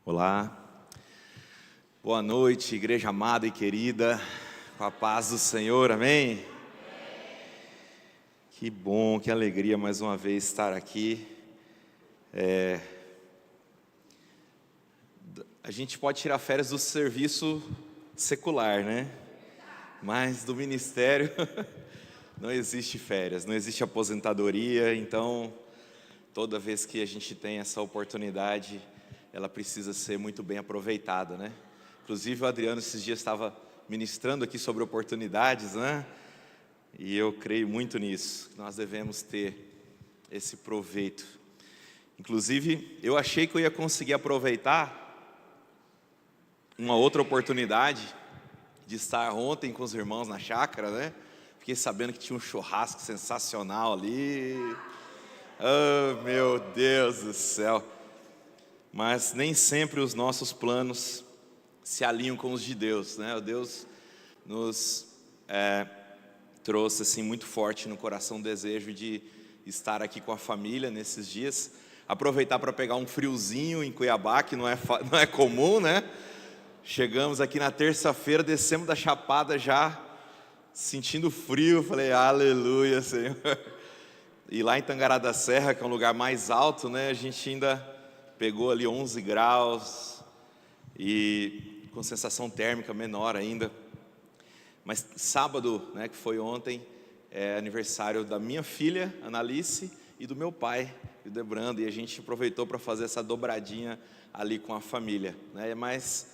Olá, boa noite, igreja amada e querida, com a paz do Senhor, amém? Que bom, que alegria mais uma vez estar aqui. A gente pode tirar férias do serviço secular, né? Mas do ministério não existe férias, não existe aposentadoria, então toda vez que a gente tem essa oportunidade, ela precisa ser muito bem aproveitada, né? Inclusive o Adriano esses dias estava ministrando aqui sobre oportunidades, né? E eu creio muito nisso, que nós devemos ter esse proveito. Inclusive, eu achei que eu ia conseguir aproveitar uma outra oportunidade de estar ontem com os irmãos na chácara, né? Fiquei sabendo que tinha um churrasco sensacional ali. Oh, meu Deus do céu! Mas nem sempre os nossos planos se alinham com os de Deus, né? O Deus nos trouxe assim muito forte no coração o desejo de estar aqui com a família nesses dias, aproveitar para pegar um friozinho em Cuiabá, que não é comum, né? Chegamos aqui na terça-feira, descemos da Chapada já sentindo frio, falei, aleluia, Senhor. E lá em Tangará da Serra, que é um lugar mais alto, né? A gente ainda pegou ali 11 graus e com sensação térmica menor ainda. Mas sábado, né, que foi ontem, é aniversário da minha filha, Analice, e do meu pai, o Debrando, e a gente aproveitou para fazer essa dobradinha ali com a família, né? Mas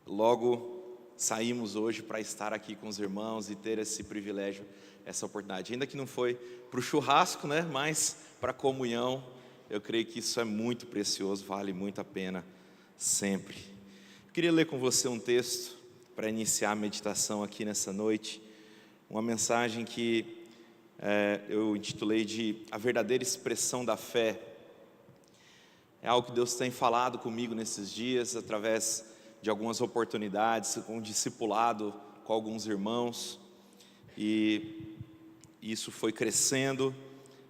logo saímos hoje para estar aqui com os irmãos e ter esse privilégio, essa oportunidade. Ainda que não foi para o churrasco, né, mas para a comunhão. Eu creio que isso é muito precioso, vale muito a pena sempre. Eu queria ler com você um texto para iniciar a meditação aqui nessa noite. Uma mensagem que eu intitulei de A Verdadeira Expressão da Fé. É algo que Deus tem falado comigo nesses dias, através de algumas oportunidades, com um discipulado com alguns irmãos. E isso foi crescendo.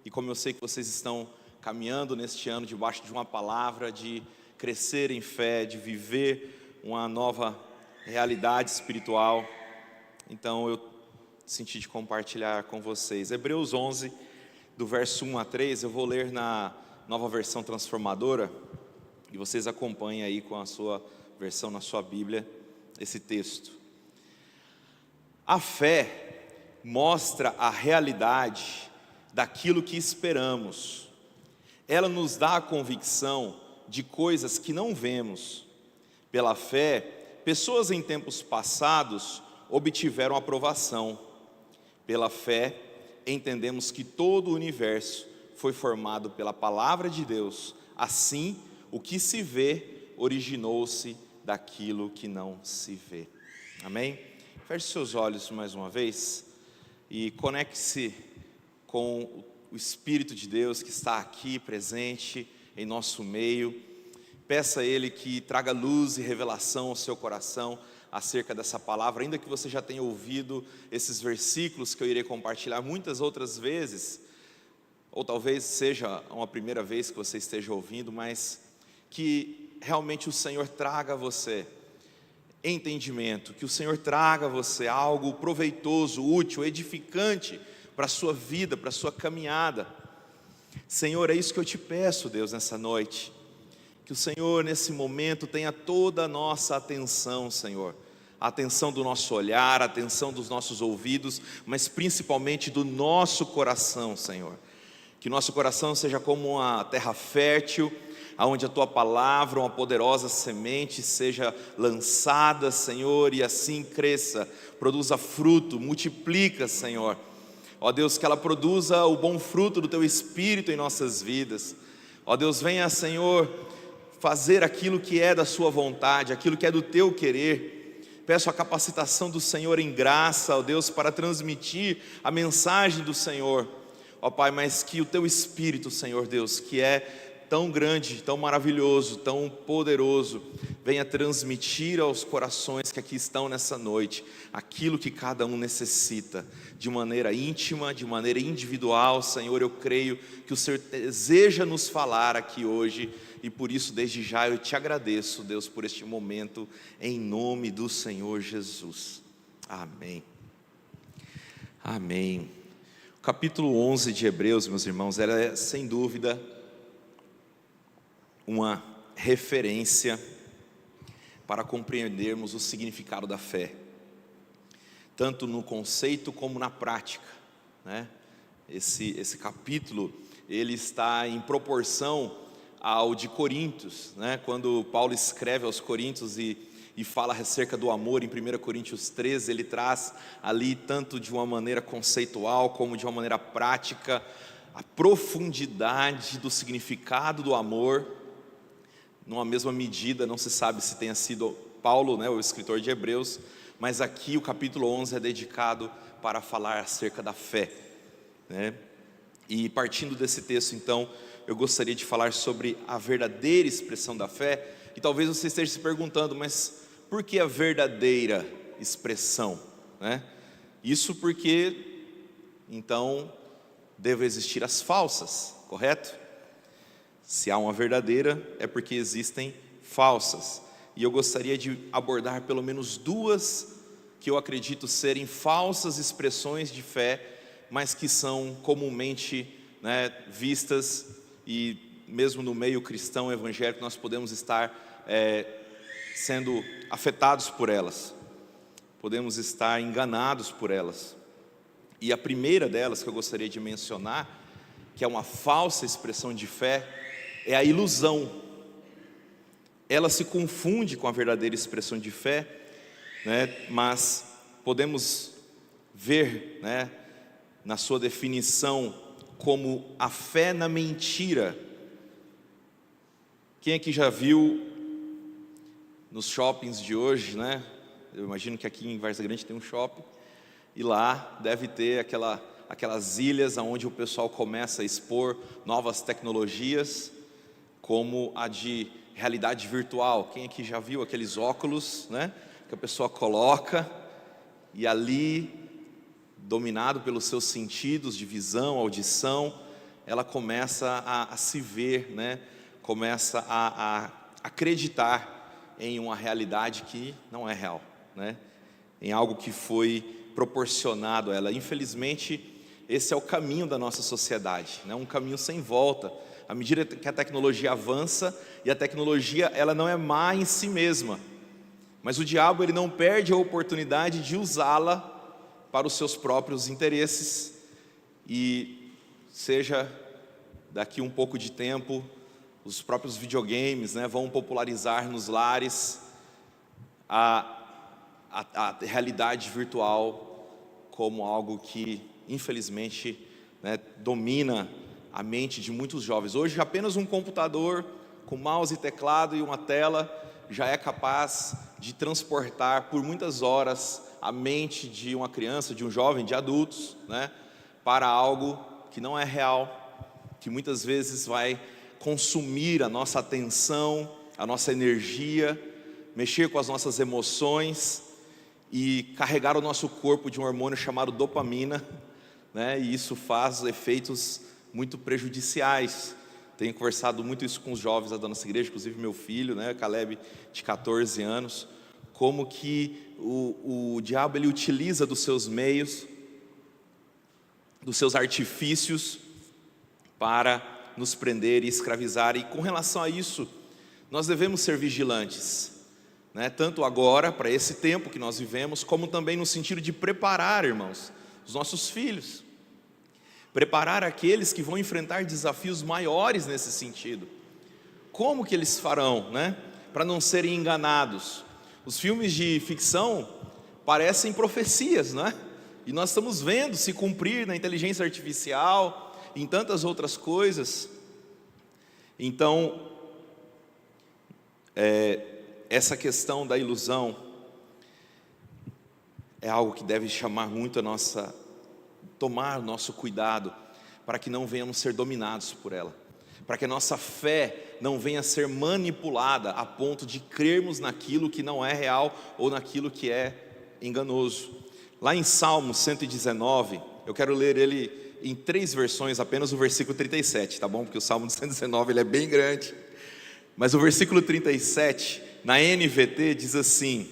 E como eu sei que vocês estão caminhando neste ano debaixo de uma palavra de crescer em fé, de viver uma nova realidade espiritual, então eu senti de compartilhar com vocês. Hebreus 11, do verso 1 a 3, eu vou ler na Nova Versão Transformadora, e vocês acompanhem aí com a sua versão na sua Bíblia, esse texto. A fé mostra a realidade daquilo que esperamos. Ela nos dá a convicção de coisas que não vemos. Pela fé, pessoas em tempos passados obtiveram aprovação. Pela fé, entendemos que todo o universo foi formado pela palavra de Deus. Assim, o que se vê originou-se daquilo que não se vê. Amém? Feche seus olhos mais uma vez e conecte-se com o Espírito de Deus que está aqui presente em nosso meio. Peça a Ele que traga luz e revelação ao seu coração acerca dessa palavra, ainda que você já tenha ouvido esses versículos que eu irei compartilhar muitas outras vezes, ou talvez seja uma primeira vez que você esteja ouvindo, mas que realmente o Senhor traga a você entendimento, que o Senhor traga a você algo proveitoso, útil, edificante para a sua vida, para a sua caminhada. Senhor, é isso que eu te peço, Deus, nessa noite. Que o Senhor, nesse momento, tenha toda a nossa atenção, Senhor. A atenção do nosso olhar, a atenção dos nossos ouvidos, mas principalmente do nosso coração, Senhor. Que nosso coração seja como uma terra fértil, aonde a Tua palavra, uma poderosa semente, seja lançada, Senhor, e assim cresça, produza fruto, multiplica, Senhor. Ó Deus, que ela produza o bom fruto do Teu Espírito em nossas vidas. Ó Deus, venha, Senhor, fazer aquilo que é da Sua vontade, aquilo que é do Teu querer. Peço a capacitação do Senhor em graça, ó Deus, para transmitir a mensagem do Senhor. Ó Pai, mas que o Teu Espírito, Senhor Deus, que é tão grande, tão maravilhoso, tão poderoso, venha transmitir aos corações que aqui estão nessa noite aquilo que cada um necessita, de maneira íntima, de maneira individual. Senhor, eu creio que o Senhor deseja nos falar aqui hoje, e por isso desde já eu te agradeço, Deus, por este momento, em nome do Senhor Jesus. Amém. Amém. O capítulo 11 de Hebreus, meus irmãos, é sem dúvida uma referência para compreendermos o significado da fé, tanto no conceito como na prática, né? Esse capítulo, ele está em proporção ao de Coríntios, né? Quando Paulo escreve aos Coríntios e fala acerca do amor em 1 Coríntios 13, ele traz ali tanto de uma maneira conceitual como de uma maneira prática a profundidade do significado do amor. Numa mesma medida, não se sabe se tenha sido Paulo, né, o escritor de Hebreus, mas aqui o capítulo 11 é dedicado para falar acerca da fé, né? E partindo desse texto, então, eu gostaria de falar sobre a verdadeira expressão da fé. E talvez você esteja se perguntando, mas por que a verdadeira expressão, né? Isso porque, então, devem existir as falsas, correto? Se há uma verdadeira, é porque existem falsas. E eu gostaria de abordar pelo menos duas que eu acredito serem falsas expressões de fé, mas que são comumente, né, vistas, e mesmo no meio cristão evangélico nós podemos estar sendo afetados por elas, podemos estar enganados por elas. E a primeira delas que eu gostaria de mencionar, que é uma falsa expressão de fé, é a ilusão. Ela se confunde com a verdadeira expressão de fé, né? Mas podemos ver, né, na sua definição, como a fé na mentira. Quem aqui já viu nos shoppings de hoje, né? Eu imagino que aqui em Várzea Grande tem um shopping, e lá deve ter aquelas ilhas onde o pessoal começa a expor novas tecnologias, como a de realidade virtual. Quem aqui já viu aqueles óculos, né, que a pessoa coloca, e ali, dominado pelos seus sentidos de visão, audição, ela começa a se ver, né, começa a acreditar em uma realidade que não é real, né, em algo que foi proporcionado a ela. Infelizmente, esse é o caminho da nossa sociedade, né, um caminho sem volta. À medida que a tecnologia avança, e a tecnologia, ela não é má em si mesma, mas o diabo, ele não perde a oportunidade de usá-la para os seus próprios interesses. E seja daqui um pouco de tempo, os próprios videogames, né, vão popularizar nos lares a realidade virtual como algo que, infelizmente, né, domina a mente de muitos jovens. Hoje, apenas um computador com mouse e teclado e uma tela já é capaz de transportar por muitas horas a mente de uma criança, de um jovem, de adultos, né, para algo que não é real, que muitas vezes vai consumir a nossa atenção, a nossa energia, mexer com as nossas emoções e carregar o nosso corpo de um hormônio chamado dopamina, né, e isso faz efeitos muito prejudiciais. Tenho conversado muito isso com os jovens da nossa igreja, inclusive meu filho, né, Caleb, de 14 anos, como que o diabo, ele utiliza dos seus meios, dos seus artifícios, para nos prender e escravizar. E com relação a isso, nós devemos ser vigilantes, né, tanto agora, para esse tempo que nós vivemos, como também no sentido de preparar, irmãos, os nossos filhos, preparar aqueles que vão enfrentar desafios maiores nesse sentido. Como que eles farão, né, para não serem enganados? Os filmes de ficção parecem profecias, né? E nós estamos vendo se cumprir na inteligência artificial, em tantas outras coisas. Então, essa questão da ilusão é algo que deve chamar muito tomar nosso cuidado, para que não venhamos ser dominados por ela. para que a nossa fé não venha a ser manipulada a ponto de crermos naquilo que não é real ou naquilo que é enganoso. Lá em Salmo 119, eu quero ler ele em 3 versões, apenas o versículo 37, tá bom? Porque o Salmo 119 ele é bem grande. Mas o versículo 37, na NVT, diz assim: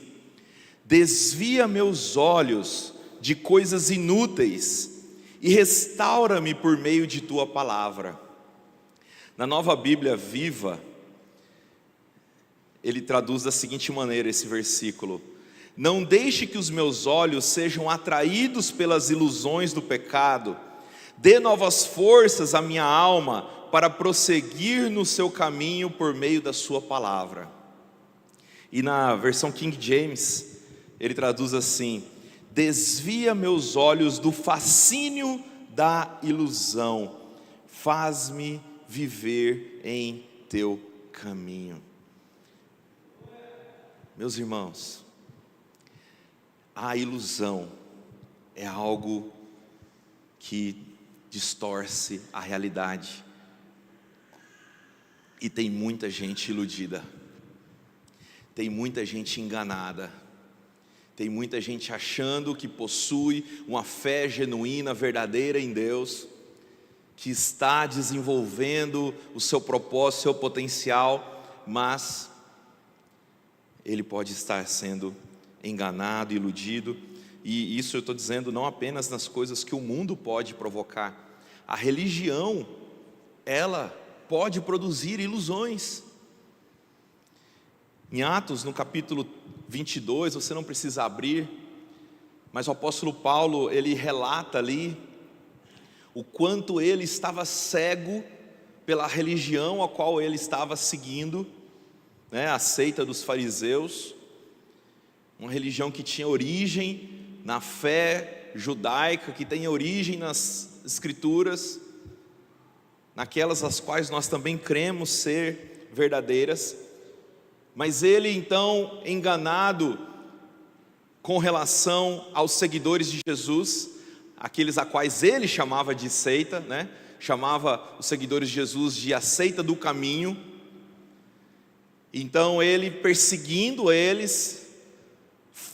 desvia meus olhos de coisas inúteis e restaura-me por meio de tua palavra. Na Nova Bíblia Viva, ele traduz da seguinte maneira esse versículo: não deixe que os meus olhos sejam atraídos pelas ilusões do pecado, dê novas forças à minha alma para prosseguir no seu caminho por meio da sua palavra. E na versão King James, ele traduz assim: desvia meus olhos do fascínio da ilusão, faz-me viver em teu caminho. Meus irmãos, a ilusão é algo que distorce a realidade, e tem muita gente iludida, tem muita gente enganada, tem muita gente achando que possui uma fé genuína, verdadeira em Deus, que está desenvolvendo o seu propósito, o seu potencial, mas ele pode estar sendo enganado, iludido. E isso eu estou dizendo não apenas nas coisas que o mundo pode provocar. A religião, ela pode produzir ilusões. Em Atos, no capítulo 22, você não precisa abrir, mas o apóstolo Paulo, ele relata ali o quanto ele estava cego pela religião a qual ele estava seguindo, né, a seita dos fariseus, uma religião que tinha origem na fé judaica, que tem origem nas escrituras, naquelas as quais nós também cremos ser verdadeiras. Mas ele então, enganado com relação aos seguidores de Jesus, aqueles a quais ele chamava de seita, né? Chamava os seguidores de Jesus de a seita do caminho. Então ele, perseguindo eles,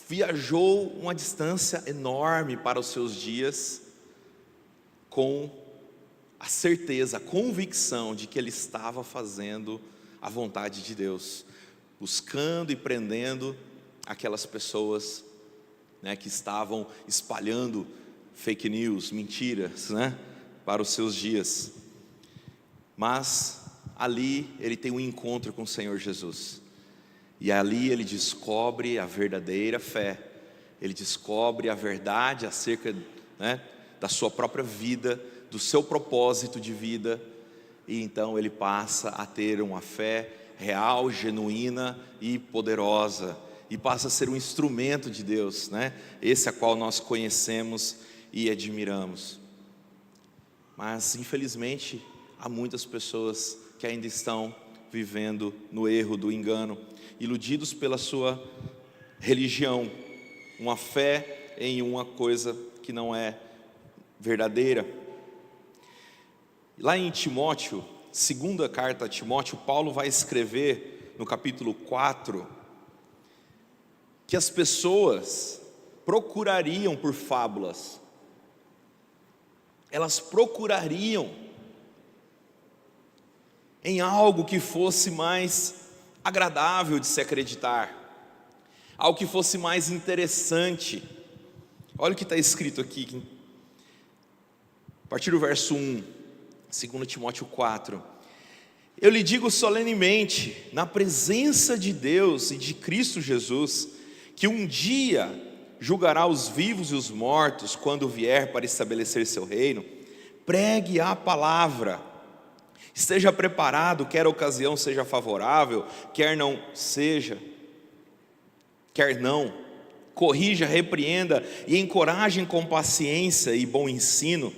viajou uma distância enorme para os seus dias, com a certeza, a convicção de que ele estava fazendo a vontade de Deus, buscando e prendendo aquelas pessoas, né, que estavam espalhando fake news, mentiras, né, para os seus dias. Mas ali ele tem um encontro com o Senhor Jesus, e ali ele descobre a verdadeira fé, ele descobre a verdade acerca, né, da sua própria vida, do seu propósito de vida, e então ele passa a ter uma fé real, genuína e poderosa, e passa a ser um instrumento de Deus, né? Esse a qual nós conhecemos e admiramos. Mas infelizmente há muitas pessoas que ainda estão vivendo no erro do engano, iludidos pela sua religião, uma fé em uma coisa que não é verdadeira. Lá em Timóteo, segunda carta a Timóteo, Paulo vai escrever no capítulo 4, que as pessoas procurariam por fábulas, elas procurariam em algo que fosse mais agradável de se acreditar, algo que fosse mais interessante. Olha o que está escrito aqui, a partir do verso 1, 2 Timóteo 4: eu lhe digo solenemente, na presença de Deus e de Cristo Jesus, que um dia julgará os vivos e os mortos, quando vier para estabelecer seu reino. Pregue a palavra, esteja preparado, quer a ocasião seja favorável, quer não, corrija, repreenda e encoraje com paciência e bom ensino,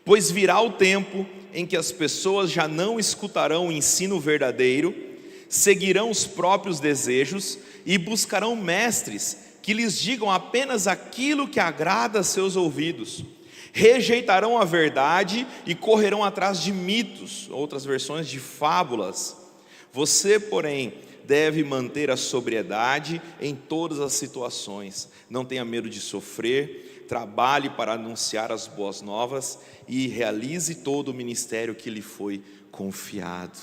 pois virá o tempo em que as pessoas já não escutarão o ensino verdadeiro, seguirão os próprios desejos e buscarão mestres que lhes digam apenas aquilo que agrada a seus ouvidos. Rejeitarão a verdade e correrão atrás de mitos, outras versões de fábulas. Você, porém, deve manter a sobriedade em todas as situações. Não tenha medo de sofrer, trabalhe para anunciar as boas novas e realize todo o ministério que lhe foi confiado.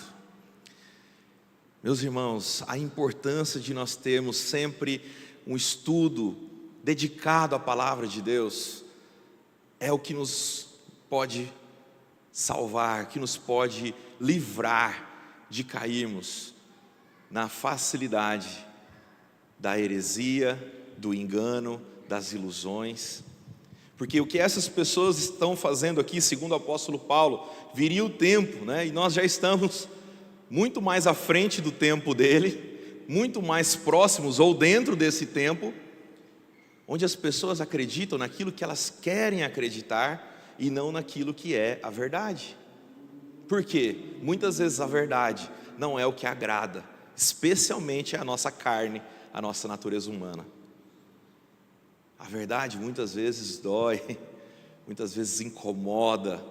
Meus irmãos, a importância de nós termos sempre um estudo dedicado à palavra de Deus é o que nos pode salvar, que nos pode livrar de cairmos na facilidade da heresia, do engano, das ilusões. Porque o que essas pessoas estão fazendo aqui, segundo o apóstolo Paulo, viria o tempo, né? E nós já estamos muito mais à frente do tempo dele, muito mais próximos ou dentro desse tempo, onde as pessoas acreditam naquilo que elas querem acreditar e não naquilo que é a verdade. Por quê? Muitas vezes a verdade não é o que agrada, especialmente a nossa carne, a nossa natureza humana. A verdade muitas vezes dói, muitas vezes incomoda,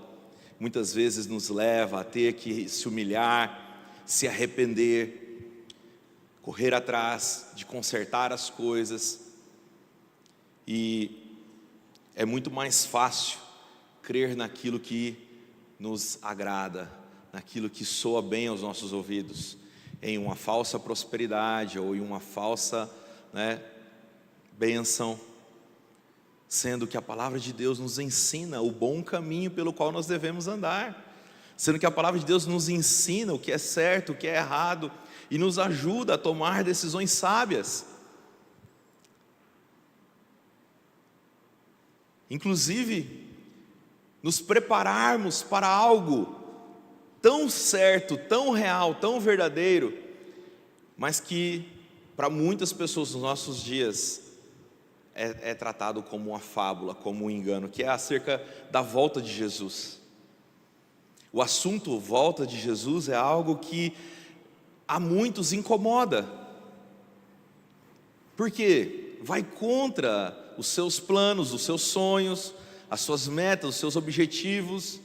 muitas vezes nos leva a ter que se humilhar, se arrepender, correr atrás de consertar as coisas. E é muito mais fácil crer naquilo que nos agrada, naquilo que soa bem aos nossos ouvidos, em uma falsa prosperidade ou em uma falsa, bênção, sendo que a palavra de Deus nos ensina o bom caminho pelo qual nós devemos andar, sendo que a palavra de Deus nos ensina o que é certo, o que é errado, e nos ajuda a tomar decisões sábias. Inclusive, nos prepararmos para algo tão certo, tão real, tão verdadeiro, mas que para muitas pessoas nos nossos dias é tratado como uma fábula, como um engano, que é acerca da volta de Jesus. O assunto volta de Jesus é algo que a muitos incomoda, porque vai contra os seus planos, os seus sonhos, as suas metas, os seus objetivos,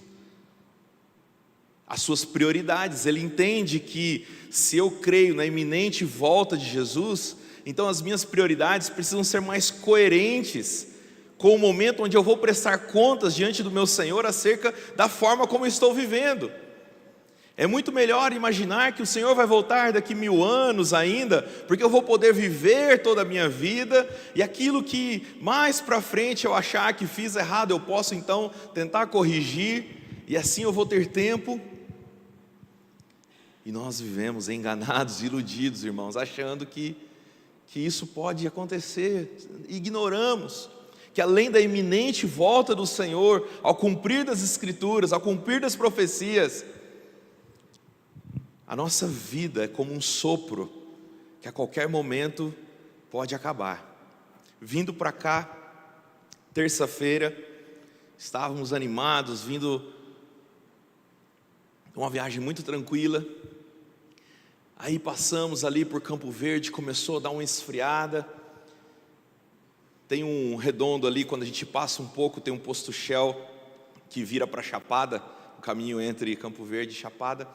as suas prioridades. Ele entende que se eu creio na iminente volta de Jesus, então as minhas prioridades precisam ser mais coerentes com o momento onde eu vou prestar contas diante do meu Senhor acerca da forma como eu estou vivendo. É muito melhor imaginar que o Senhor vai voltar daqui 1000 anos ainda, porque eu vou poder viver toda a minha vida, e aquilo que mais para frente eu achar que fiz errado, eu posso então tentar corrigir, e assim eu vou ter tempo. E nós vivemos enganados, iludidos, irmãos, achando que isso pode acontecer. Ignoramos que além da iminente volta do Senhor, ao cumprir das Escrituras, ao cumprir das profecias, a nossa vida é como um sopro, que a qualquer momento pode acabar. Vindo para cá, terça-feira, estávamos animados, vindo de uma viagem muito tranquila. Aí passamos ali por Campo Verde, começou a dar uma esfriada. Tem um redondo ali, quando a gente passa um pouco, tem um posto Shell que vira para Chapada, o caminho entre Campo Verde e Chapada.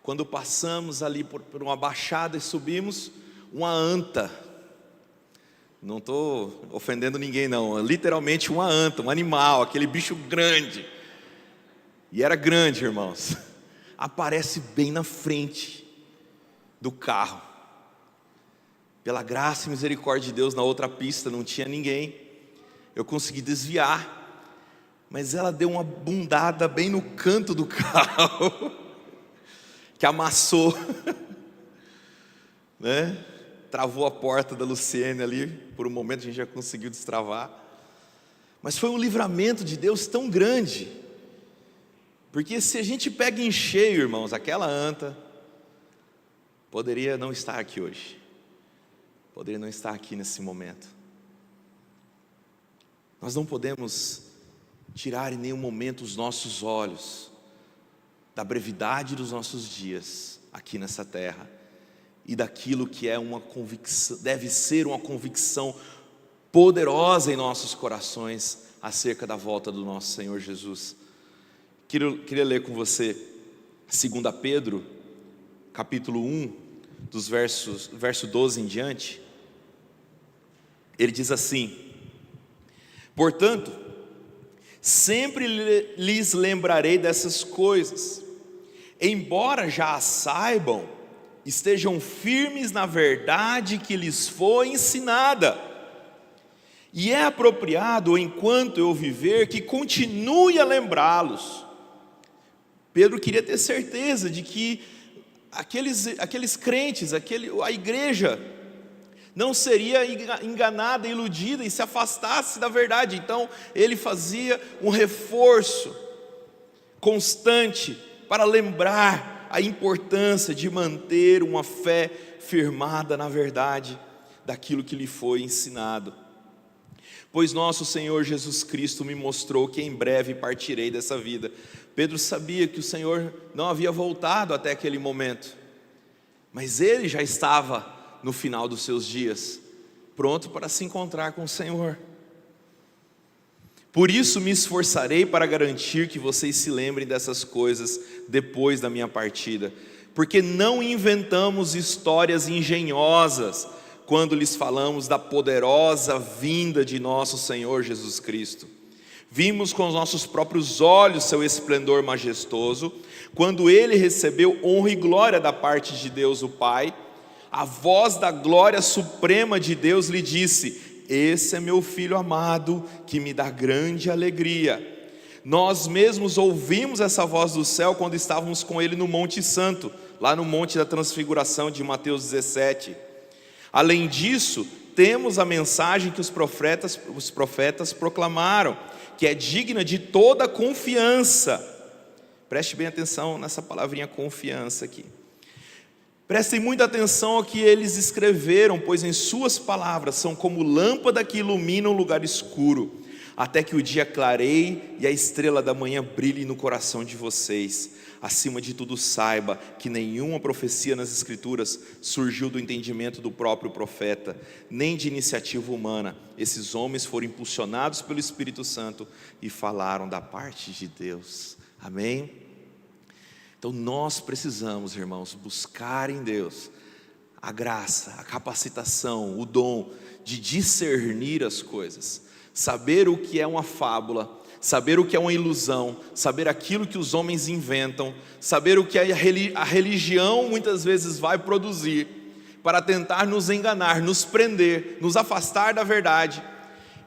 Quando passamos ali por uma baixada e subimos, uma anta, não estou ofendendo ninguém não, literalmente uma anta, um animal, aquele bicho grande, e era grande, irmãos, aparece bem na frente do carro. Pela graça e misericórdia de Deus, na outra pista não tinha ninguém, eu consegui desviar, mas ela deu uma bundada bem no canto do carro, que amassou, travou a porta da Luciene ali, por um momento a gente já conseguiu destravar, mas foi um livramento de Deus tão grande, porque se a gente pega em cheio, irmãos, aquela anta poderia não estar aqui hoje, poderia não estar aqui nesse momento. Nós não podemos tirar em nenhum momento os nossos olhos da brevidade dos nossos dias aqui nessa terra e daquilo que é uma convicção, deve ser uma convicção poderosa em nossos corações acerca da volta do nosso Senhor Jesus. Queria ler com você 2 Pedro, capítulo 1, verso 12 em diante. Ele diz assim: portanto, sempre lhes lembrarei dessas coisas, embora já as saibam, estejam firmes na verdade que lhes foi ensinada, e é apropriado, enquanto eu viver, que continue a lembrá-los. Pedro queria ter certeza de que aqueles crentes, a igreja, não seria enganada, iludida e se afastasse da verdade. Então ele fazia um reforço constante para lembrar a importância de manter uma fé firmada na verdade daquilo que lhe foi ensinado. Pois nosso Senhor Jesus Cristo me mostrou que em breve partirei dessa vida. Pedro sabia que o Senhor não havia voltado até aquele momento, mas ele já estava no final dos seus dias, pronto para se encontrar com o Senhor. Por isso me esforçarei para garantir que vocês se lembrem dessas coisas depois da minha partida, porque não inventamos histórias engenhosas quando lhes falamos da poderosa vinda de nosso Senhor Jesus Cristo. Vimos com os nossos próprios olhos seu esplendor majestoso, quando ele recebeu honra e glória da parte de Deus o Pai. A voz da glória suprema de Deus lhe disse: esse é meu filho amado, que me dá grande alegria. Nós mesmos ouvimos essa voz do céu quando estávamos com ele no Monte Santo, lá no Monte da Transfiguração de Mateus 17. Além disso, temos a mensagem que os profetas proclamaram, que é digna de toda confiança. Preste bem atenção nessa palavrinha confiança aqui. Prestem muita atenção ao que eles escreveram, pois em suas palavras são como lâmpada que ilumina um lugar escuro, até que o dia clareie e a estrela da manhã brilhe no coração de vocês. Acima de tudo, saiba que nenhuma profecia nas Escrituras surgiu do entendimento do próprio profeta, nem de iniciativa humana. Esses homens foram impulsionados pelo Espírito Santo e falaram da parte de Deus. Amém? Então nós precisamos, irmãos, buscar em Deus a graça, a capacitação, o dom de discernir as coisas, saber o que é uma fábula, saber o que é uma ilusão, saber aquilo que os homens inventam, saber o que a religião muitas vezes vai produzir, para tentar nos enganar, nos prender, nos afastar da verdade,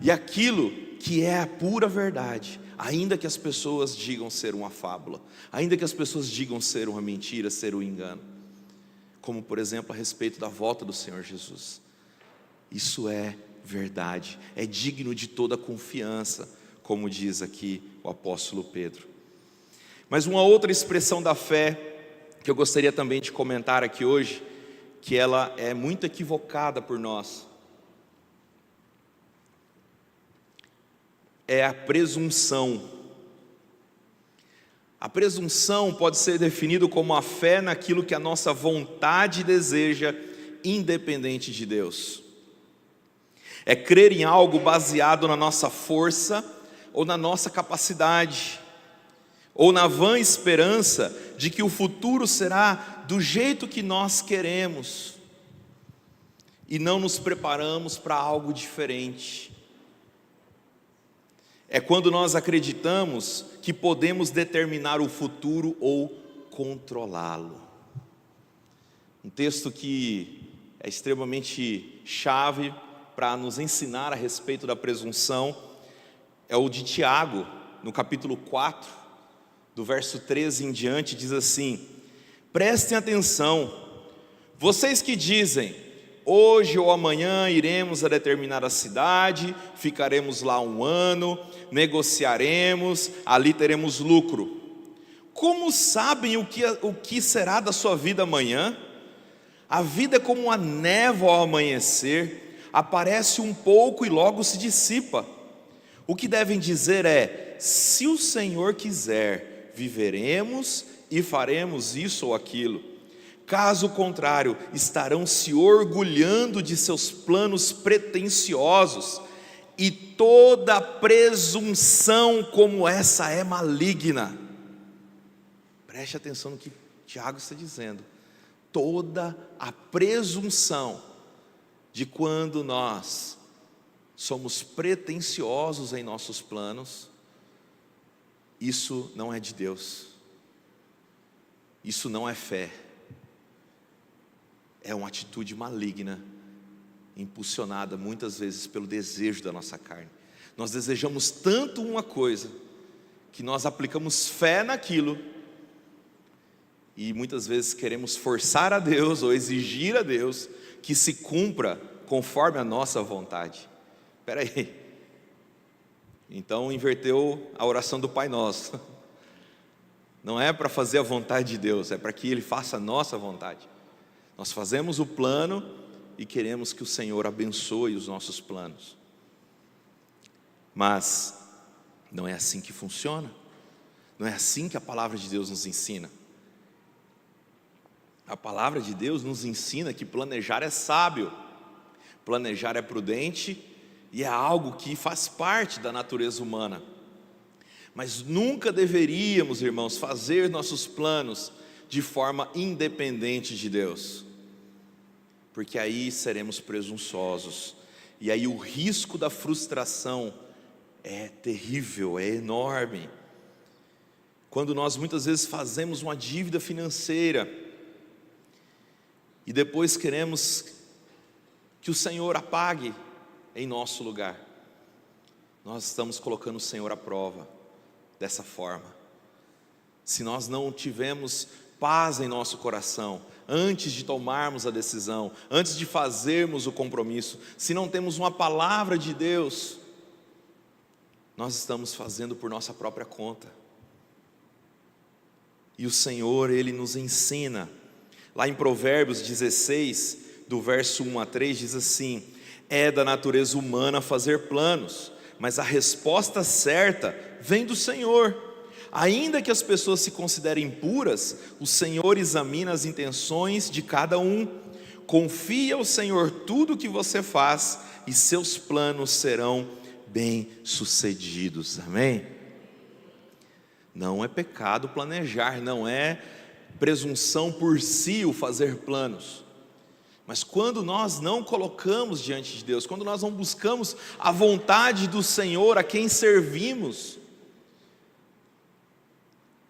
e aquilo que é a pura verdade, ainda que as pessoas digam ser uma fábula, ainda que as pessoas digam ser uma mentira, ser um engano, como por exemplo a respeito da volta do Senhor Jesus. Isso é verdade, é digno de toda confiança, como diz aqui o apóstolo Pedro. Mas uma outra expressão da fé que eu gostaria também de comentar aqui hoje, que ela é muito equivocada por nós, é a presunção. A presunção pode ser definida como a fé naquilo que a nossa vontade deseja, independente de Deus. É crer em algo baseado na nossa força ou na nossa capacidade, ou na vã esperança de que o futuro será do jeito que nós queremos, e não nos preparamos para algo diferente. É quando nós acreditamos que podemos determinar o futuro ou controlá-lo. Um texto que é extremamente chave para nos ensinar a respeito da presunção é o de Tiago, no capítulo 4, do verso 13 em diante, diz assim: prestem atenção, vocês que dizem, hoje ou amanhã iremos a determinada cidade, ficaremos lá 1 ano, negociaremos, ali teremos lucro. Como sabem o que será da sua vida amanhã? A vida é como uma névoa ao amanhecer, aparece um pouco e logo se dissipa. O que devem dizer é: se o Senhor quiser, viveremos e faremos isso ou aquilo. Caso contrário, estarão se orgulhando de seus planos pretensiosos. e toda presunção como essa é maligna. Preste atenção no que Tiago está dizendo. Toda a presunção de quando nós somos pretensiosos em nossos planos, isso não é de Deus. Isso não é fé. É uma atitude maligna, impulsionada muitas vezes pelo desejo da nossa carne. Nós desejamos tanto uma coisa, que nós aplicamos fé naquilo, e muitas vezes queremos forçar a Deus, ou exigir a Deus, que se cumpra conforme a nossa vontade. Espera aí, então inverteu a oração do Pai Nosso. Não é para fazer a vontade de Deus, é para que Ele faça a nossa vontade. Nós fazemos o plano e queremos que o Senhor abençoe os nossos planos. Mas não é assim que funciona. Não é assim que a palavra de Deus nos ensina. A palavra de Deus nos ensina que planejar é sábio, planejar é prudente e é algo que faz parte da natureza humana. Mas nunca deveríamos, irmãos, fazer nossos planos de forma independente de Deus, porque aí seremos presunçosos, e aí o risco da frustração é terrível, é enorme. Quando nós muitas vezes fazemos uma dívida financeira, e depois queremos que o Senhor apague em nosso lugar, nós estamos colocando o Senhor à prova dessa forma. Se nós não tivemos paz em nosso coração, antes de tomarmos a decisão, antes de fazermos o compromisso, se não temos uma palavra de Deus, nós estamos fazendo por nossa própria conta. E o Senhor, Ele nos ensina, lá em Provérbios 16, do verso 1 a 3, diz assim: é da natureza humana fazer planos, mas a resposta certa vem do Senhor. Ainda que as pessoas se considerem puras, o Senhor examina as intenções de cada um. Confie ao Senhor tudo o que você faz, e seus planos serão bem-sucedidos. Amém? Não é pecado planejar, não é presunção por si o fazer planos. Mas quando nós não colocamos diante de Deus, quando nós não buscamos a vontade do Senhor a quem servimos,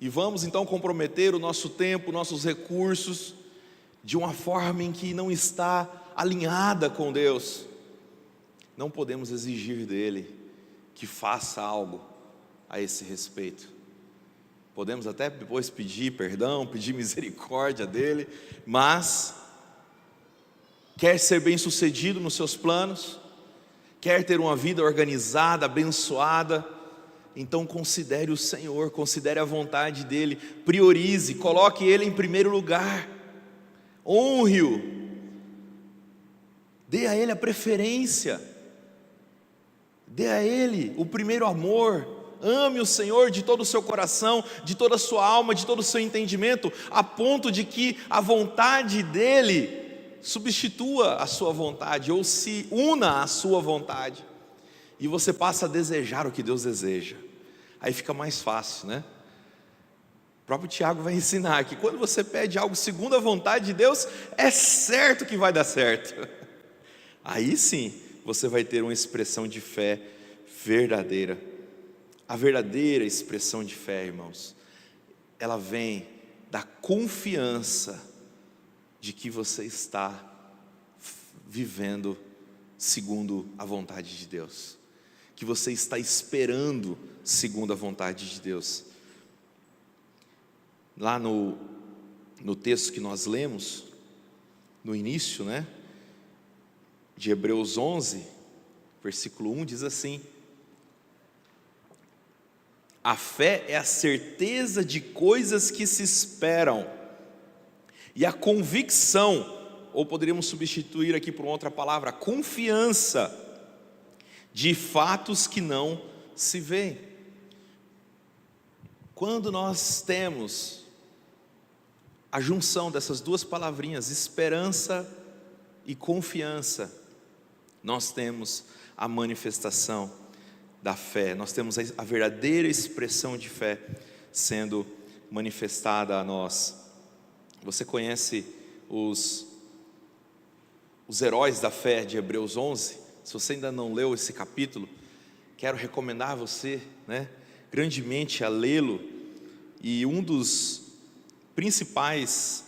e vamos então comprometer o nosso tempo, nossos recursos, de uma forma em que não está alinhada com Deus, não podemos exigir dele que faça algo a esse respeito. Podemos até depois pedir perdão, pedir misericórdia dele, mas quer ser bem-sucedido nos seus planos, quer ter uma vida organizada, abençoada, então considere o Senhor, considere a vontade dEle, priorize, coloque Ele em primeiro lugar, honre-o, dê a Ele a preferência, dê a Ele o primeiro amor, ame o Senhor de todo o seu coração, de toda a sua alma, de todo o seu entendimento, a ponto de que a vontade dEle substitua a sua vontade, ou se una à sua vontade, e você passa a desejar o que Deus deseja. Aí fica mais fácil, né? O próprio Tiago vai ensinar que quando você pede algo segundo a vontade de Deus, é certo que vai dar certo. Aí sim, você vai ter uma expressão de fé verdadeira. A verdadeira expressão de fé, irmãos, ela vem da confiança de que você está vivendo segundo a vontade de Deus, que você está esperando segundo a vontade de Deus. Lá no texto que nós lemos, no início, né, de Hebreus 11, versículo 1, diz assim: a fé é a certeza de coisas que se esperam, e a convicção, ou poderíamos substituir aqui por outra palavra, confiança, de fatos que não se veem. Quando nós temos a junção dessas duas palavrinhas, esperança e confiança, nós temos a manifestação da fé, nós temos a verdadeira expressão de fé sendo manifestada a nós. Você conhece os heróis da fé de Hebreus 11? Se você ainda não leu esse capítulo, quero recomendar a você, grandemente a lê-lo. E um dos principais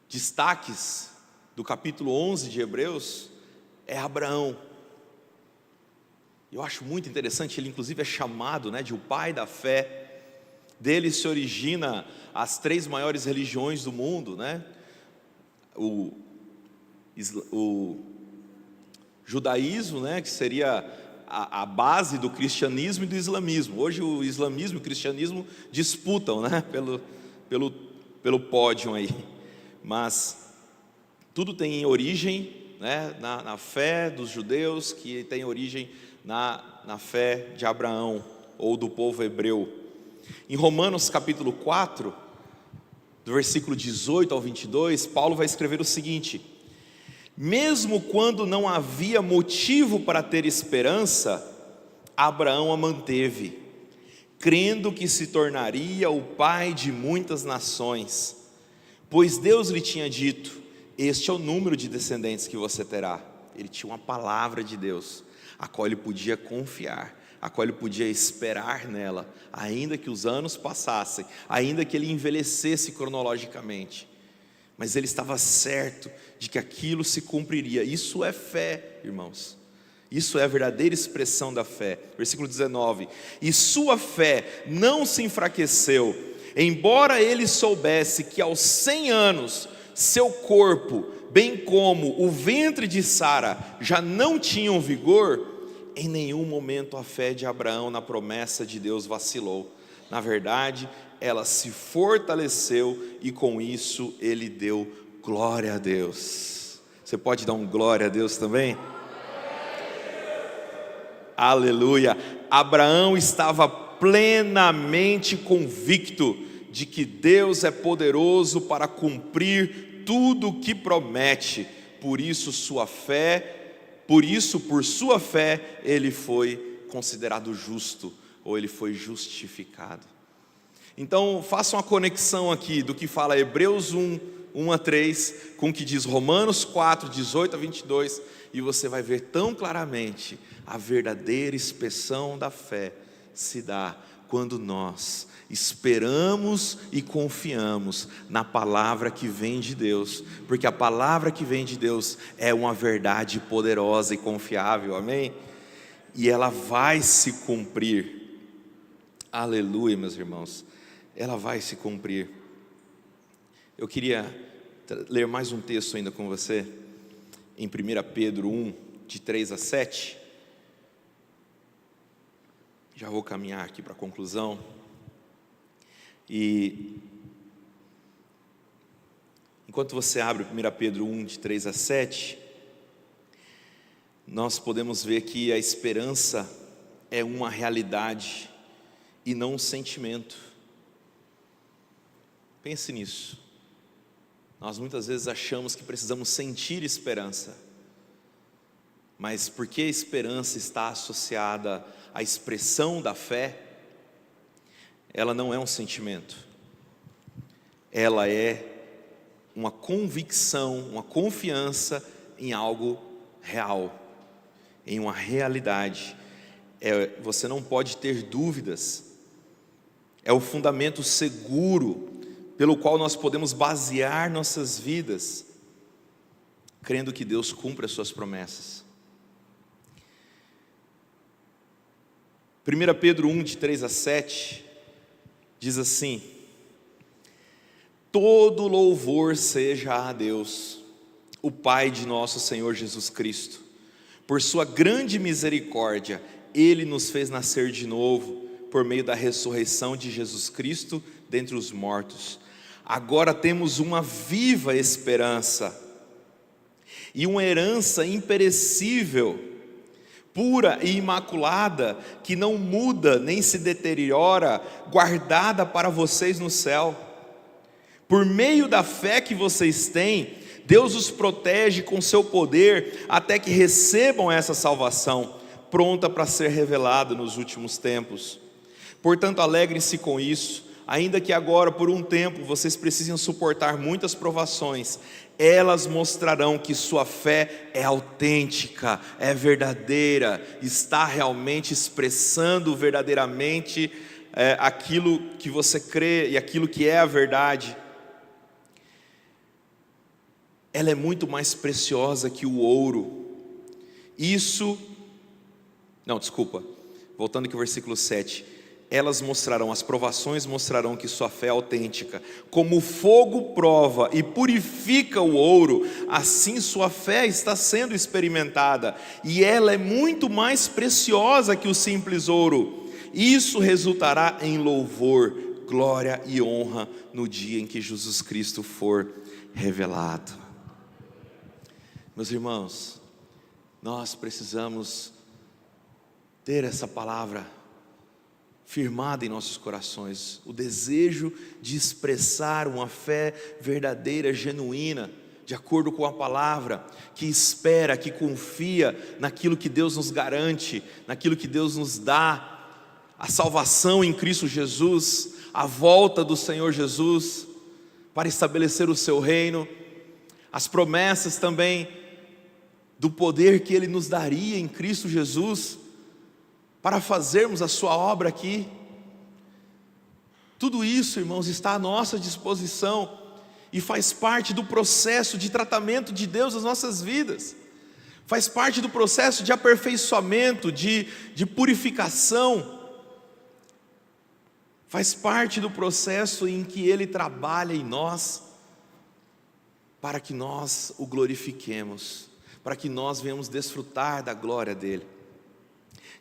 destaques do capítulo 11 de Hebreus é Abraão. Eu acho muito interessante, ele inclusive é chamado de o pai da fé. Dele se origina as 3 maiores religiões do mundo, o judaísmo, que seria a base do cristianismo e do islamismo. Hoje o islamismo e o cristianismo disputam, pelo pódio aí. Mas tudo tem origem, na fé dos judeus, que tem origem na fé de Abraão, ou do povo hebreu. Em Romanos capítulo 4, do versículo 18 ao 22, Paulo vai escrever o seguinte: mesmo quando não havia motivo para ter esperança, Abraão a manteve, crendo que se tornaria o pai de muitas nações, pois Deus lhe tinha dito: este é o número de descendentes que você terá. Ele tinha uma palavra de Deus, a qual ele podia confiar, a qual ele podia esperar nela, ainda que os anos passassem, ainda que ele envelhecesse cronologicamente, mas ele estava certo de que aquilo se cumpriria. Isso é fé, irmãos, isso é a verdadeira expressão da fé. Versículo 19: e sua fé não se enfraqueceu, embora ele soubesse que aos 100 anos, seu corpo, bem como o ventre de Sara, já não tinham vigor. Em nenhum momento a fé de Abraão na promessa de Deus vacilou. Na verdade, ela se fortaleceu e com isso ele deu glória a Deus. Você pode dar um glória a Deus também? Aleluia! Abraão estava plenamente convicto de que Deus é poderoso para cumprir tudo o que promete. Por sua fé, ele foi considerado justo, ou ele foi justificado. Então, faça uma conexão aqui do que fala Hebreus 1 a 3, com o que diz Romanos 4, 18 a 22, e você vai ver tão claramente a verdadeira expressão da fé se dá quando nós esperamos e confiamos na palavra que vem de Deus, porque a palavra que vem de Deus é uma verdade poderosa e confiável, amém? E ela vai se cumprir. Aleluia, meus irmãos, ela vai se cumprir. Eu queria ler mais um texto ainda com você, em 1 Pedro 1, de 3 a 7. Já vou caminhar aqui para a conclusão. E enquanto você abre 1 Pedro 1, de 3 a 7, nós podemos ver que a esperança é uma realidade e não um sentimento. Pense nisso. Nós muitas vezes achamos que precisamos sentir esperança, mas porque a esperança está associada à expressão da fé, ela não é um sentimento, ela é uma convicção, uma confiança em algo real, em uma realidade. Você não pode ter dúvidas, é o fundamento seguro pelo qual nós podemos basear nossas vidas, crendo que Deus cumpre as suas promessas. 1 Pedro 1, de 3 a 7, diz assim: todo louvor seja a Deus, o Pai de nosso Senhor Jesus Cristo. Por sua grande misericórdia, Ele nos fez nascer de novo, por meio da ressurreição de Jesus Cristo dentre os mortos. Agora temos uma viva esperança e uma herança imperecível, pura e imaculada, que não muda nem se deteriora, guardada para vocês no céu. Por meio da fé que vocês têm, Deus os protege com seu poder até que recebam essa salvação, pronta para ser revelada nos últimos tempos. Portanto, alegrem-se com isso, ainda que agora por um tempo vocês precisem suportar muitas provações. Elas mostrarão que sua fé é autêntica, é verdadeira, está realmente expressando verdadeiramente aquilo que você crê e aquilo que é a verdade. Ela é muito mais preciosa que o ouro. Voltando aqui ao versículo 7. Elas mostrarão, as provações mostrarão que sua fé é autêntica. Como o fogo prova e purifica o ouro, assim sua fé está sendo experimentada, e ela é muito mais preciosa que o simples ouro. Isso resultará em louvor, glória e honra no dia em que Jesus Cristo for revelado. Meus irmãos, nós precisamos ter essa palavra firmada em nossos corações, o desejo de expressar uma fé verdadeira, genuína, de acordo com a palavra, que espera, que confia naquilo que Deus nos garante, naquilo que Deus nos dá, a salvação em Cristo Jesus, a volta do Senhor Jesus, para estabelecer o seu reino, as promessas também, do poder que Ele nos daria em Cristo Jesus, para fazermos a sua obra aqui. Tudo isso, irmãos, está à nossa disposição, e faz parte do processo de tratamento de Deus nas nossas vidas, faz parte do processo de aperfeiçoamento, de purificação, faz parte do processo em que Ele trabalha em nós, para que nós o glorifiquemos, para que nós venhamos desfrutar da glória dEle.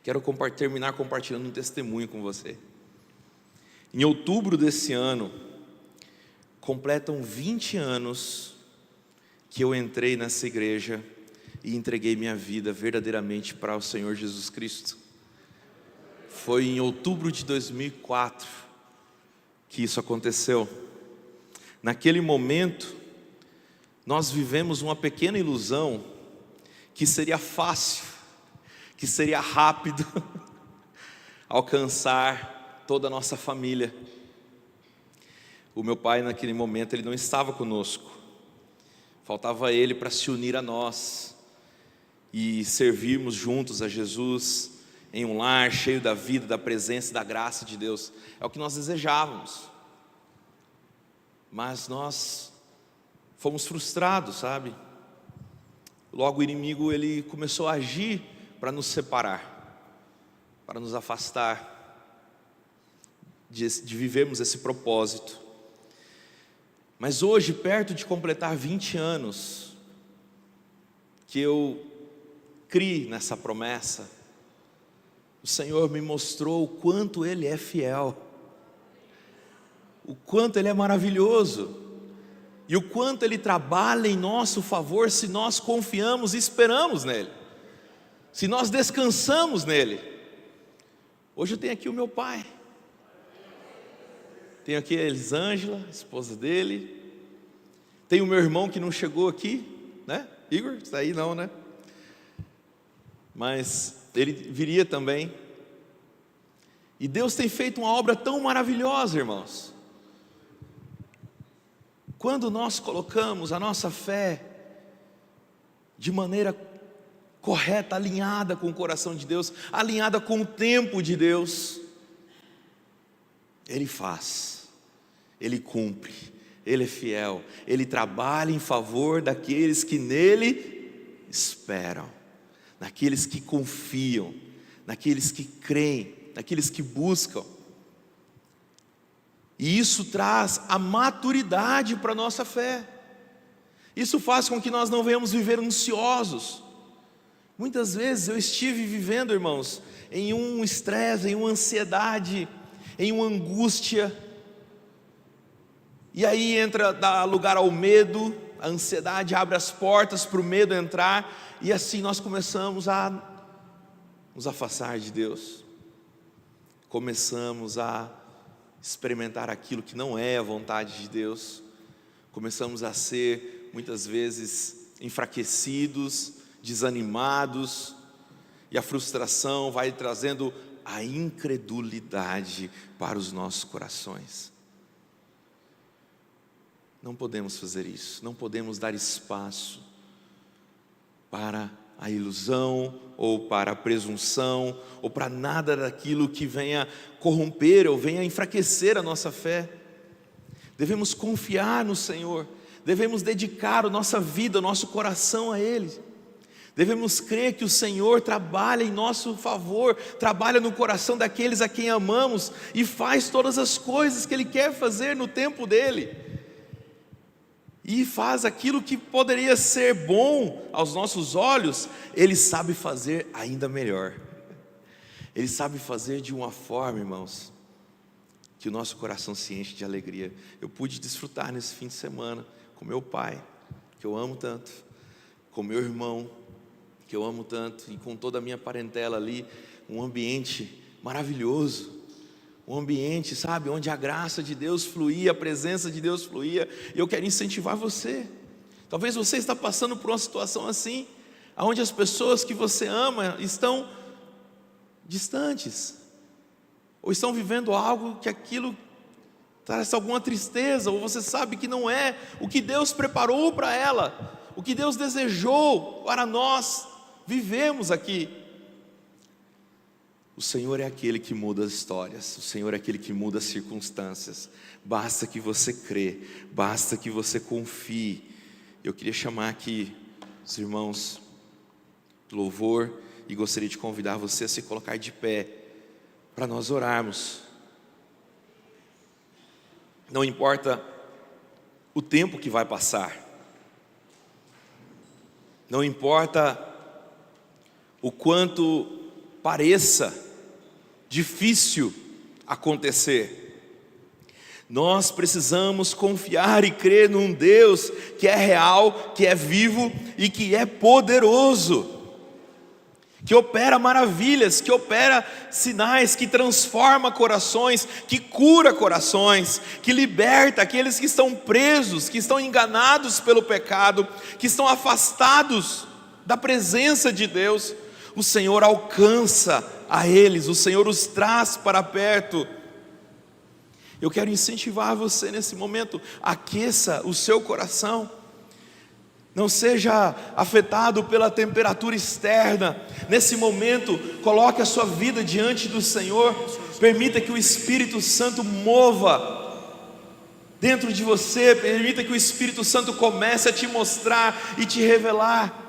Quero terminar compartilhando um testemunho com você. Em outubro desse ano, completam 20 anos que eu entrei nessa igreja e entreguei minha vida verdadeiramente para o Senhor Jesus Cristo. Foi em outubro de 2004 que isso aconteceu. Naquele momento, nós vivemos uma pequena ilusão que seria fácil, que seria rápido alcançar toda a nossa família. O meu pai naquele momento ele não estava conosco, faltava ele para se unir a nós e servirmos juntos a Jesus em um lar cheio da vida, da presença e da graça de Deus. É o que nós desejávamos, mas nós fomos frustrados, sabe? Logo o inimigo ele começou a agir para nos separar, para nos afastar de vivermos esse propósito. Mas hoje, perto de completar 20 anos, que eu criei nessa promessa, o Senhor me mostrou o quanto Ele é fiel, o quanto Ele é maravilhoso, e o quanto Ele trabalha em nosso favor se nós confiamos e esperamos nele, se nós descansamos nele. Hoje eu tenho aqui o meu pai, tenho aqui a Elisângela, esposa dele, tenho o meu irmão que não chegou aqui, né? Igor, está aí não, né? Mas ele viria também. E Deus tem feito uma obra tão maravilhosa, irmãos. Quando nós colocamos a nossa fé de maneira correta, alinhada com o coração de Deus, alinhada com o tempo de Deus, Ele faz, Ele cumpre, Ele é fiel, Ele trabalha em favor daqueles que nele esperam, daqueles que confiam, daqueles que creem, daqueles que buscam. E isso traz a maturidade para a nossa fé. Isso faz com que nós não venhamos viver ansiosos. Muitas vezes eu estive vivendo, irmãos, em um estresse, em uma ansiedade, em uma angústia. E aí dá lugar ao medo, a ansiedade abre as portas para o medo entrar. E assim nós começamos a nos afastar de Deus. Começamos a experimentar aquilo que não é a vontade de Deus, começamos a ser muitas vezes enfraquecidos, desanimados, e a frustração vai trazendo a incredulidade para os nossos corações. Não podemos fazer isso, não podemos dar espaço para a ilusão, ou para a presunção, ou para nada daquilo que venha corromper, ou venha enfraquecer a nossa fé. Devemos confiar no Senhor, devemos dedicar a nossa vida, o nosso coração a Ele. Devemos crer que o Senhor trabalha em nosso favor, trabalha no coração daqueles a quem amamos, e faz todas as coisas que Ele quer fazer no tempo dEle. E faz aquilo que poderia ser bom aos nossos olhos, Ele sabe fazer ainda melhor. Ele sabe fazer de uma forma, irmãos, que o nosso coração se enche de alegria. Eu pude desfrutar nesse fim de semana com meu pai, que eu amo tanto, com meu irmão, que eu amo tanto, e com toda a minha parentela ali, um ambiente maravilhoso. Um ambiente, sabe, onde a graça de Deus fluía, a presença de Deus fluía. E eu quero incentivar você. Talvez você está passando por uma situação assim, onde as pessoas que você ama estão distantes, ou estão vivendo algo que aquilo traz alguma tristeza, ou você sabe que não é o que Deus preparou para ela, o que Deus desejou para nós vivemos aqui. O Senhor é aquele que muda as histórias, o Senhor é aquele que muda as circunstâncias. Basta que você crê, basta que você confie. Eu queria chamar aqui os irmãos do louvor e gostaria de convidar você a se colocar de pé para nós orarmos. Não importa o tempo que vai passar, não importa o quanto pareça difícil acontecer, nós precisamos confiar e crer num Deus que é real, que é vivo e que é poderoso, que opera maravilhas, que opera sinais, que transforma corações, que cura corações, que liberta aqueles que estão presos, que estão enganados pelo pecado, que estão afastados da presença de Deus. O Senhor alcança a eles, o Senhor os traz para perto. Eu quero incentivar você nesse momento, aqueça o seu coração, não seja afetado pela temperatura externa. Nesse momento, coloque a sua vida diante do Senhor, permita que o Espírito Santo mova dentro de você, permita que o Espírito Santo comece a te mostrar e te revelar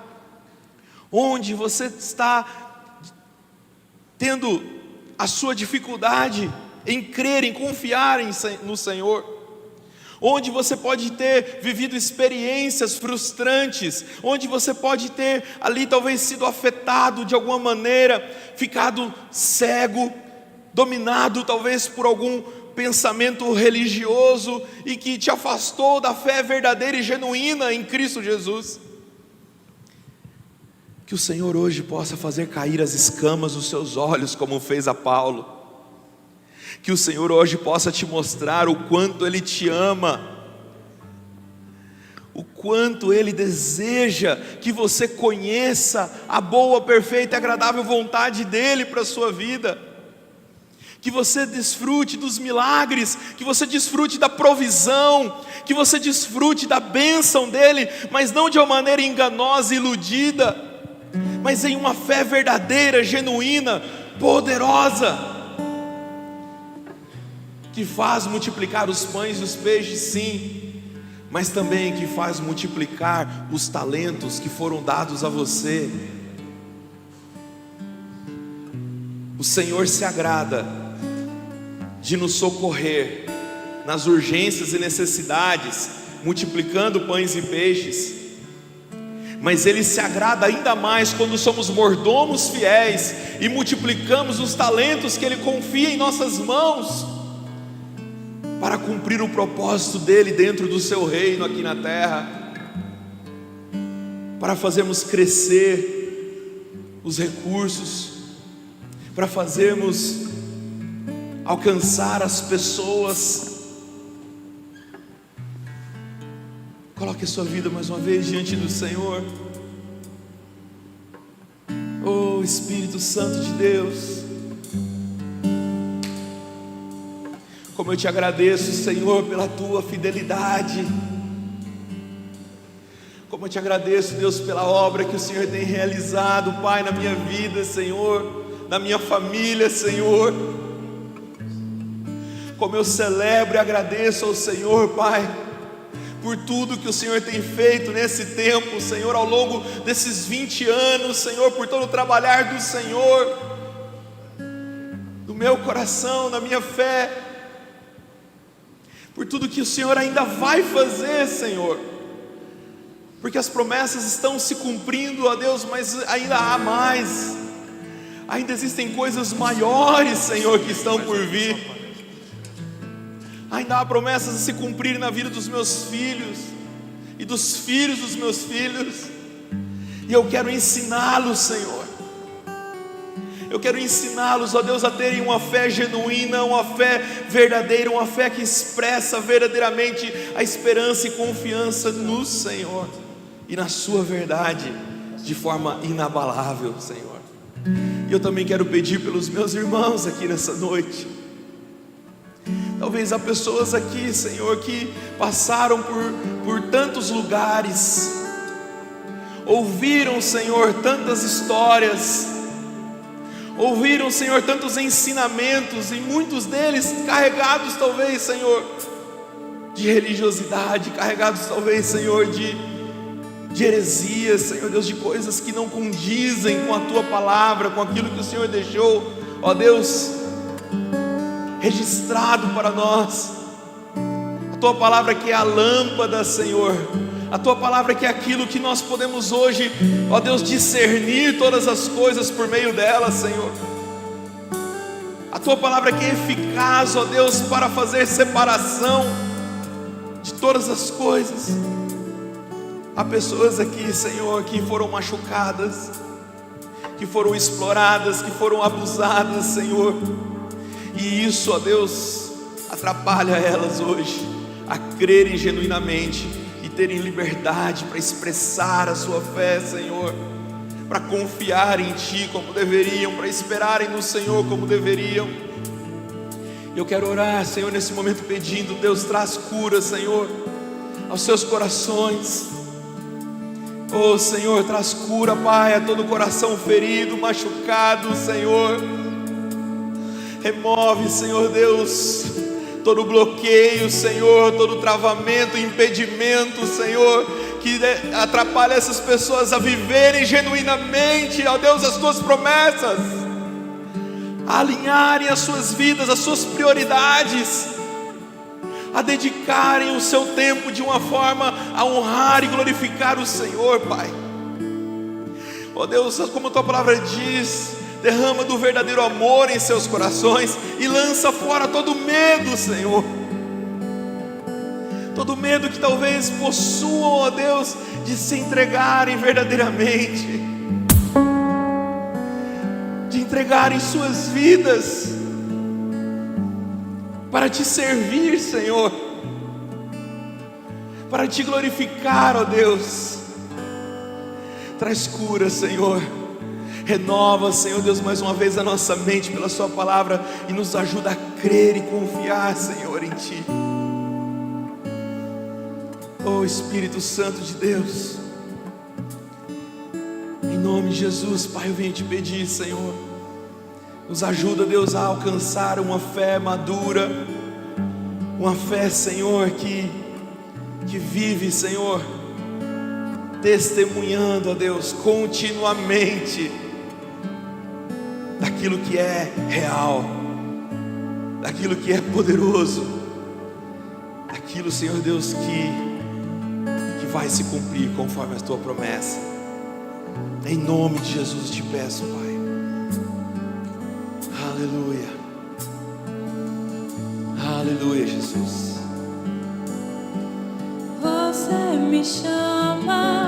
onde você está tendo a sua dificuldade em crer, em confiar no Senhor, onde você pode ter vivido experiências frustrantes, onde você pode ter ali talvez sido afetado de alguma maneira, ficado cego, dominado talvez por algum pensamento religioso e que te afastou da fé verdadeira e genuína em Cristo Jesus. Que o Senhor hoje possa fazer cair as escamas dos seus olhos, como fez a Paulo. Que o Senhor hoje possa te mostrar o quanto Ele te ama, o quanto Ele deseja que você conheça a boa, perfeita e agradável vontade dEle para a sua vida. Que você desfrute dos milagres, que você desfrute da provisão, que você desfrute da bênção dEle, mas não de uma maneira enganosa e iludida, mas em uma fé verdadeira, genuína, poderosa, que faz multiplicar os pães e os peixes, sim, mas também que faz multiplicar os talentos que foram dados a você. O Senhor se agrada de nos socorrer nas urgências e necessidades, multiplicando pães e peixes, mas Ele se agrada ainda mais quando somos mordomos fiéis e multiplicamos os talentos que Ele confia em nossas mãos, para cumprir o propósito dEle dentro do seu reino aqui na terra, para fazermos crescer os recursos, para fazermos alcançar as pessoas. Coloque a sua vida mais uma vez diante do Senhor. Oh Espírito Santo de Deus, como eu te agradeço, Senhor, pela tua fidelidade. Como eu te agradeço, Deus, pela obra que o Senhor tem realizado, Pai, na minha vida, Senhor, na minha família, Senhor. Como eu celebro e agradeço ao Senhor, Pai, por tudo que o Senhor tem feito nesse tempo, Senhor, ao longo desses 20 anos, Senhor, por todo o trabalhar do Senhor, no meu coração, na minha fé, por tudo que o Senhor ainda vai fazer, Senhor, porque as promessas estão se cumprindo, ó Deus, mas ainda há mais, ainda existem coisas maiores, Senhor, que estão por vir. Ainda há promessas a se cumprir na vida dos meus filhos e dos filhos dos meus filhos, e eu quero ensiná-los, Senhor. Eu quero ensiná-los, ó Deus, a terem uma fé genuína, uma fé verdadeira, uma fé que expressa verdadeiramente a esperança e confiança no Senhor e na sua verdade, de forma inabalável, Senhor. E eu também quero pedir pelos meus irmãos aqui nessa noite. Talvez há pessoas aqui, Senhor, que passaram por tantos lugares, ouviram, Senhor, tantas histórias, ouviram, Senhor, tantos ensinamentos, e muitos deles carregados talvez, Senhor, de religiosidade, carregados talvez, Senhor, de heresias, Senhor Deus, de coisas que não condizem com a Tua palavra, com aquilo que o Senhor deixou, ó Deus, registrado para nós. A Tua palavra que é a lâmpada, Senhor, a Tua palavra que é aquilo que nós podemos hoje, ó Deus, discernir todas as coisas por meio dela, Senhor. A Tua palavra que é eficaz, ó Deus, para fazer separação de todas as coisas. Há pessoas aqui, Senhor, que foram machucadas, que foram exploradas, que foram abusadas, Senhor, e isso, ó Deus, atrapalha elas hoje a crerem genuinamente e terem liberdade para expressar a sua fé, Senhor, para confiar em Ti como deveriam, para esperarem no Senhor como deveriam. Eu quero orar, Senhor, nesse momento pedindo, Deus, traz cura, Senhor, aos seus corações. Oh Senhor, traz cura, Pai, a todo coração ferido, machucado, Senhor. Remove, Senhor Deus, todo bloqueio, Senhor, todo travamento, impedimento, Senhor, que atrapalha essas pessoas a viverem genuinamente, ó Deus, as Tuas promessas, a alinharem as suas vidas, as suas prioridades, a dedicarem o seu tempo de uma forma a honrar e glorificar o Senhor, Pai. Ó Deus, como a Tua palavra diz, derrama do verdadeiro amor em seus corações e lança fora todo medo, Senhor. Todo medo que talvez possuam, ó Deus, de se entregarem verdadeiramente, de entregarem suas vidas para Te servir, Senhor, para Te glorificar, ó Deus. Traz cura, Senhor. Renova, Senhor Deus, mais uma vez a nossa mente pela Sua palavra e nos ajuda a crer e confiar, Senhor, em Ti. Oh Espírito Santo de Deus, em nome de Jesus, Pai, eu venho Te pedir, Senhor, nos ajuda, Deus, a alcançar uma fé madura, uma fé, Senhor, que vive, Senhor, testemunhando, ó Deus, continuamente daquilo que é real, daquilo que é poderoso, daquilo, Senhor Deus, que vai se cumprir conforme a Tua promessa. Em nome de Jesus Te peço, Pai. Aleluia. Aleluia, Jesus. Você me chama